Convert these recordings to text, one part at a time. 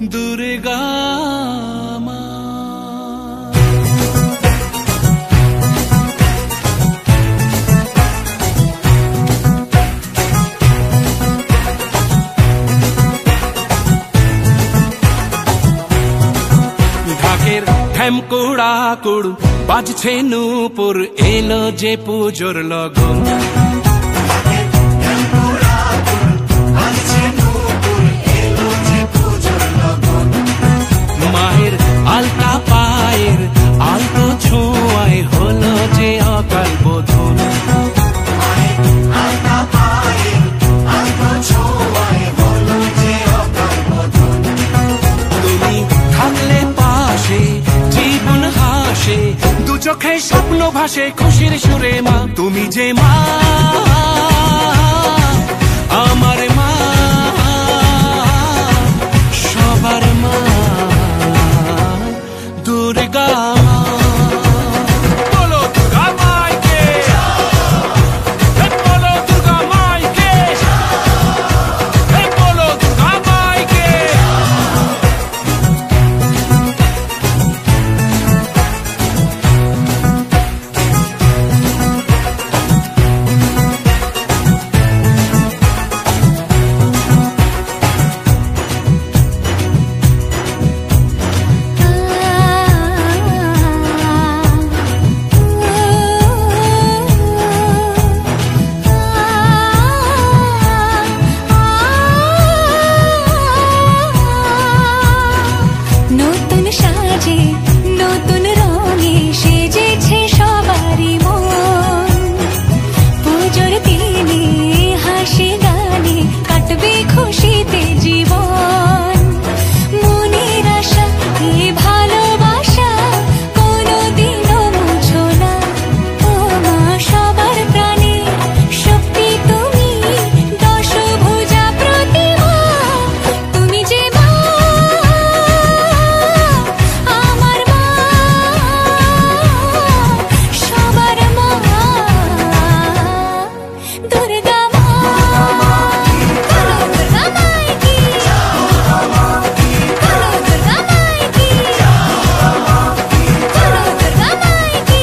দুর্গা মা। ঢাকের ঠ্যামকুড়া কুড় বাজছে নূপুর, এলো যে পুজোর লগন। মায়ের আলতা পায়ের আলতো ছোঁয়ায় হলো যে অকাল বোধন। তুমি থাকলে পাশে জীবন হাসে, দু চোখে স্বপ্ন ভাসে খুশির সুরে মা। তুমি যে মা আমার মা, সবার মা দুর্গা মা। বলো দুর্গা মাইকে, বলো দুর্গা মাইকে, বলো দুর্গা মাইকে। নতুন সাজে নতুন রঙে সেজেছে সবারই মন। পুজোর দিনে হাসি গানে কাটবে খুশিতে জীবন। মনের আশা এ ভালোবাসা কোনোদিনও মুছো না। ও মা সবার প্রাণে শক্তি তুমি, দশভুজা প্রতিমা। তুমি যে মা আমার মা, সবার মা দুর্গা মা। বলো দুর্গা মাইকি, বলো দুর্গা মাইকি, বলো দুর্গা মাইকি।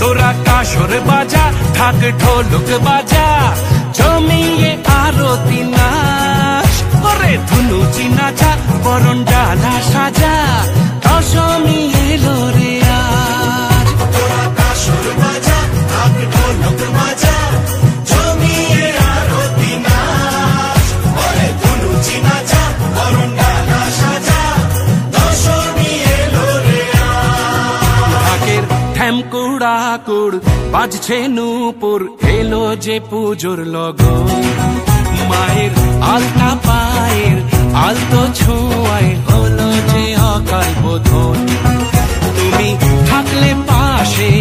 তোরা কাসর বাজা, ঢাক ঢোলক বাজা, জমিয়ে আরতি নাচ করে ধুনুচি নাচা, বরণ ডালা সাজা, দশমী এলো রে আজ। তোরা কাসর বাজা, ঢাক ঢোলক বাজা, জমিয়ে আরতি নাচ করে ধুনুচি নাচা, বরণ ডালা সাজা, দশমী এলো রে আজ। ঢাকের ঠ্যামকুড়া কুড় বাজছে নূপুর, এলো যে পুজোর লগন। মায়ের আলতা পায়ের আলতো ছোঁয়ায় হলো যে অকাল বোধন। তুমি থাকলে পাশে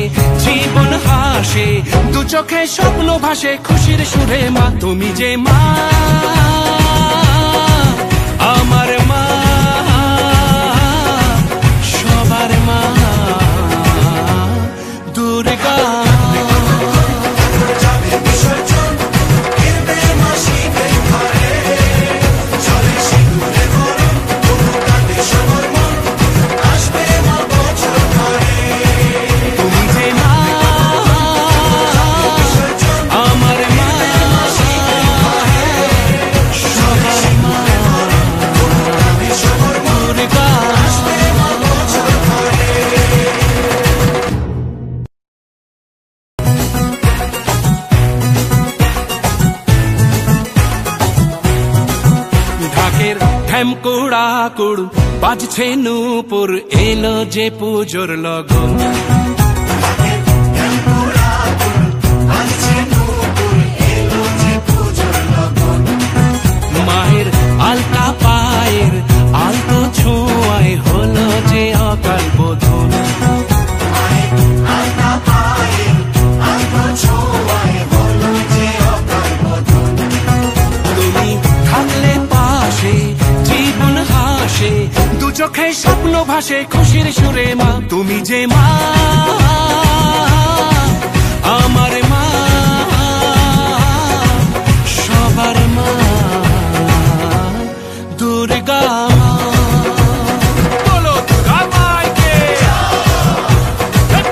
জীবন হাসে, দু চোখে স্বপ্ন ভাসে খুশির সুরে মা। তুমি যে মা আমার মা, সবার মা দুর্গা। তুমি যে মা আমার মা, সবার মা দুর্গা। ঢাকের ঠ্যামকুড়া কুড় বাজছে নূপুর, এলো যে পুজোর লগন। মায়ের আলতা পায়ের আলতো ছোঁয়ায় হলো যে অকাল বোধন। তুমি চোখে স্বপ্ন ভাসে খুশির সুরে মা তুমি যে মা আমার মা সবার মা দুর্গা বলো দুর্গা মাইকে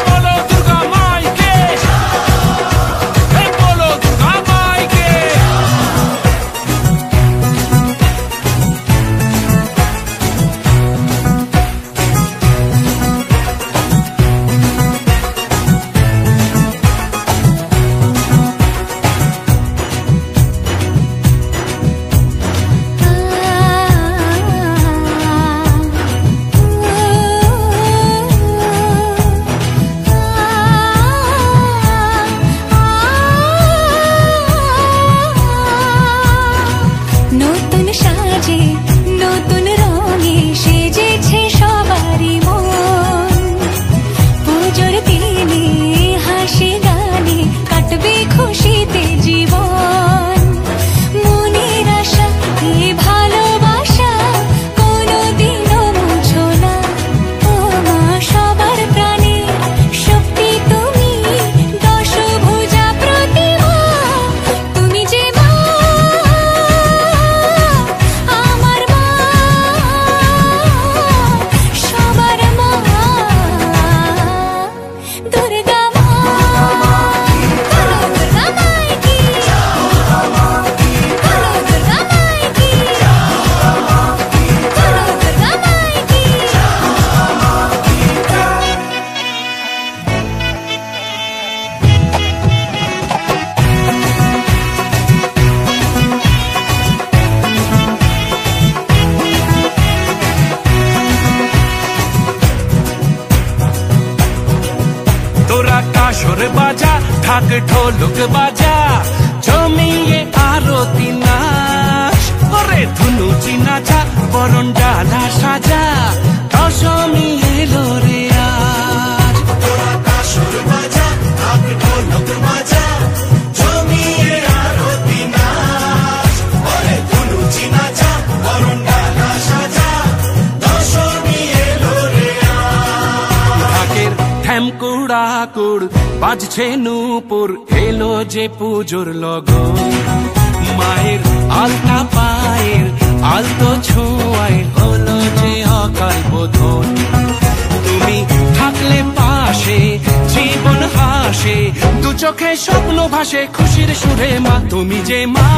বলো দুর্গা মাইকে বলো দুর্গা মাইকে নতুন সাজে নতুন রঙে সেজেছে সবারই মন পুজোর দিনে হাসি গানে কাটবে খুশিতে জীবন মনের আশা এই ভালোবাসা কোনোদিনও মুছো না ও মা সবার প্রাণে শক্তি তুমি দশভুজা প্রতিমা তুমি যে মা আমার মা সবার মা দুর্গা মা বলো দুর্গা মাইকি বলো দুর্গা মাইকি বলো দুর্গা মাইকি তোরা কাসর বাজা ঢাক ঢোলক বাজা জমিয়ে আরতি নাচ ওরে ধুনুচি নাচা বরণ ডালা সাজা দশমী এলো রে আজ তোরা কাসর বাজা ঢাক ঢোলক বাজা জমিয়ে আরতি নাচ ওরে ধুনুচি নাচা বরণ ডালা সাজা দশমী এলো রে আজ ঢাকের ঠ্যামকুড়াকুড় বাজছে নূপুর এলো যে পুজোর লগন মায়ের আলতা পায়ের আলতো ছোঁয়ায় হলো যে অকাল বোধন তুমি থাকলে পাশে জীবন হাসে দু চোখে স্বপ্ন ভাসে খুশির সুরে মা তুমি যে মা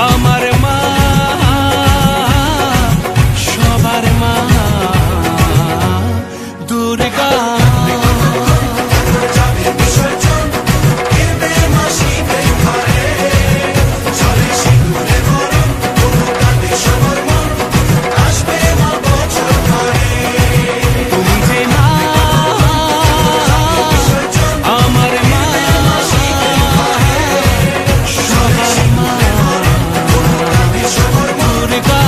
আমার মা সবার মা দুর্গা তুমি যে মা আমার মা সবার মা দুর্গা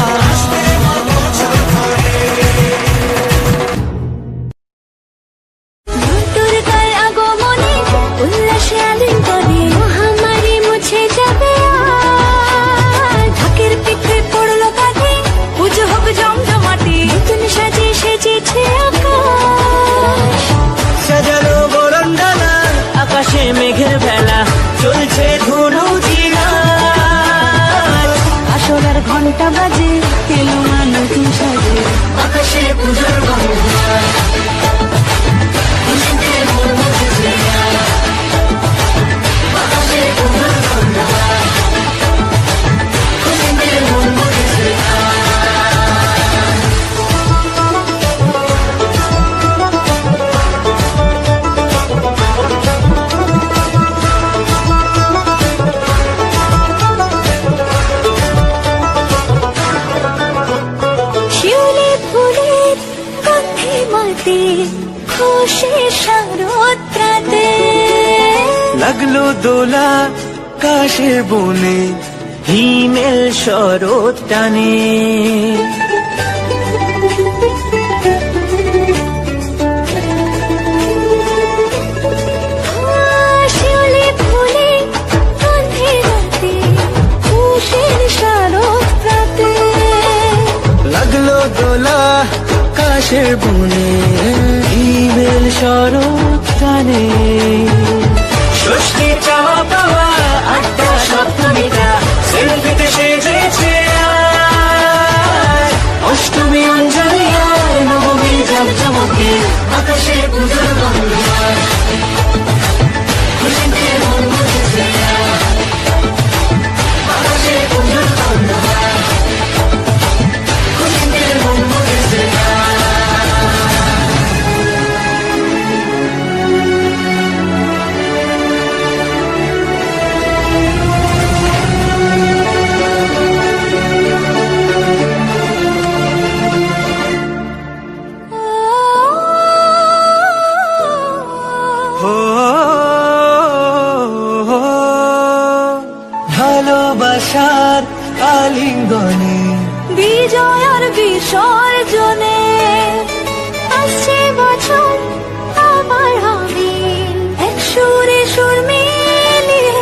দুর্গার আগমনে উল্লাসে আলিঙ্গনে মহামারী মুছে যাবে আজ। ঢাকের পিঠে পড়লো কাঁধে পুজো হোক জমজমাটে নতুন সাজে সেজেছে আকাশ সাজানো বরণডালা আকাশে মেঘের বেলা চলছে ধুনুচি নাচ আসরার ঘন্টা বাজে এলো মা নতুন সাজে আকাশে পুজোর গন্ধ শিউলি ফুলের গন্ধে মাতে খুশি শারদ রাতে লাগলো দোলা কাশের বনে হিমেল শরৎ টানে শিউলি ফুলে গন্ধে রাতে খুশির শারদ রাতে আকাশের বনে হিমেল শরৎ টানে ষষ্ঠী চাওয়া পাওয়া আড্ডা সপ্তমীটা সেলফিতে সেজেছে অষ্টমী অঞ্জলি আর নবমী জাঁকজমকে আকাশে পুজোর গন্ধ খুশিতে মন মুছেছে আকাশে পুজোর গন্ধ খুশিতে মন মুছেছে ভালোবাসার আলিঙ্গনে বিজয় আর বিসর্জনে আসছে বছর আবার হবে এক সুরে সুর মিলিয়ে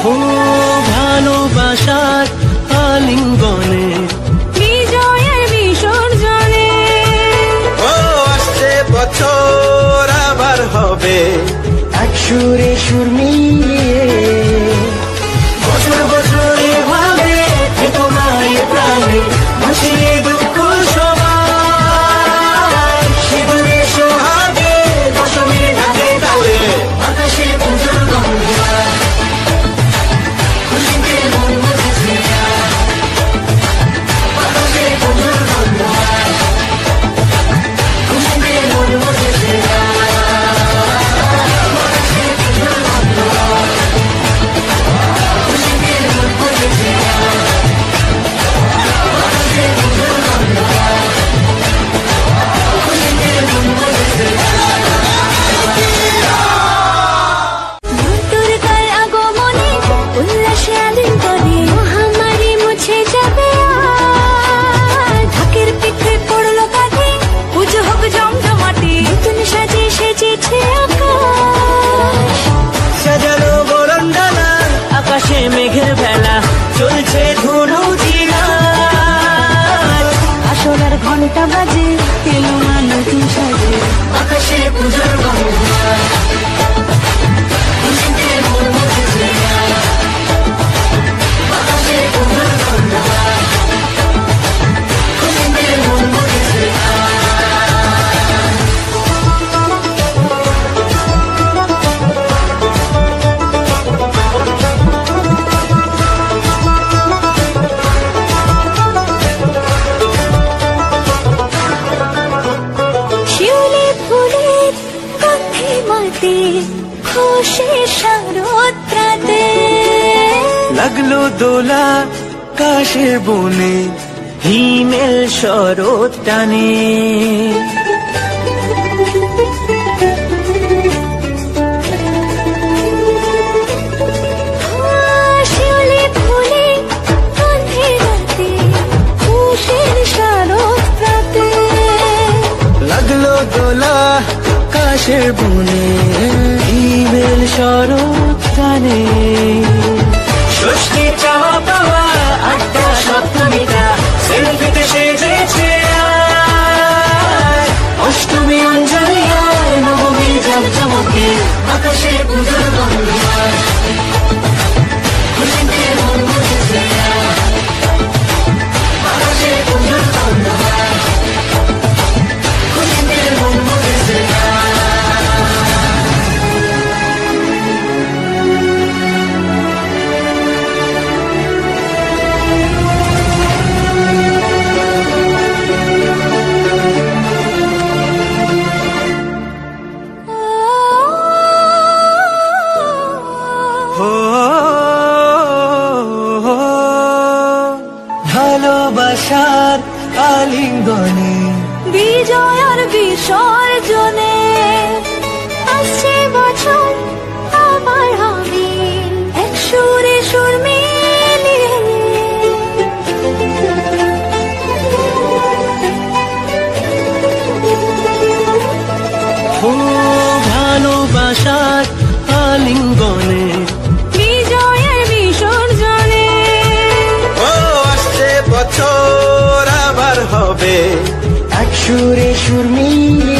ও ভালোবাসার আলিঙ্গনে বিজয় আর বিসর্জনে ও আসছে বছর আবার হবে এক সুরে সুর মিলিয়ে বছর বছরে ভাবে তোমার প্রাণে ভাসিয়ে দুঃখ সবাই সিঁদুরে সোহাগে দশমীর ঢাকে তালে আকাশে পুজোর গন্ধ খুশিতে মন মুছেছে আকাশে পুজোর গন্ধ খুশিতে মন মুছেছে দুর্গার আগমনে উল্লাসে আলিঙ্গনে মহামারী মুছে যাবে আর ঢাকের পিঠে পড়লো কাঁধে পুজো হোক জমজমাটি নতুন সাজে সেজেছে আকাশ সাজানো বরণডালা আকাশে মেঘের বেলা চলছে ধুনু জিনাত আসলার ঘন্টা বাজে এলো নতুন সাজে আকাশে পুজোর গন্ধ খুশিতে মন মুছেছে আকাশে পুজোর গন্ধ খুশিতে মন মুছেছে শিউলি ফুলের গন্ধে মাতে খুশি শরৎ রাতে লাগলো দোলা কাশের বনে হিমেল শরৎ টানে শিউলি ফুলের গন্ধে মাতে খুশির শরৎ রাতে লাগলো দোলা কাশের বনে হিমেল শরৎ টানে ষষ্ঠী চাওয়া পাওয়া আড্ডা সপ্তমীটা সেলফিতে সেজেছে অষ্টমী অঞ্জলি আর নবমী জাঁকজমকে আকাশে পুজোর গন্ধ খুশিতে মন মুছেছে আকাশে পুজোর গন্ধ খুশিতে মন মুছেছে ভালোবাসার আলিঙ্গনে বিজয় আর বিসর্জনে আসছে বছর আবার হবে এক সুরে সুর মিলিয়ে ও ভালোবাসার আলিঙ্গনে বিজয় আর বিসর্জনে সুরে সুর মিলিয়ে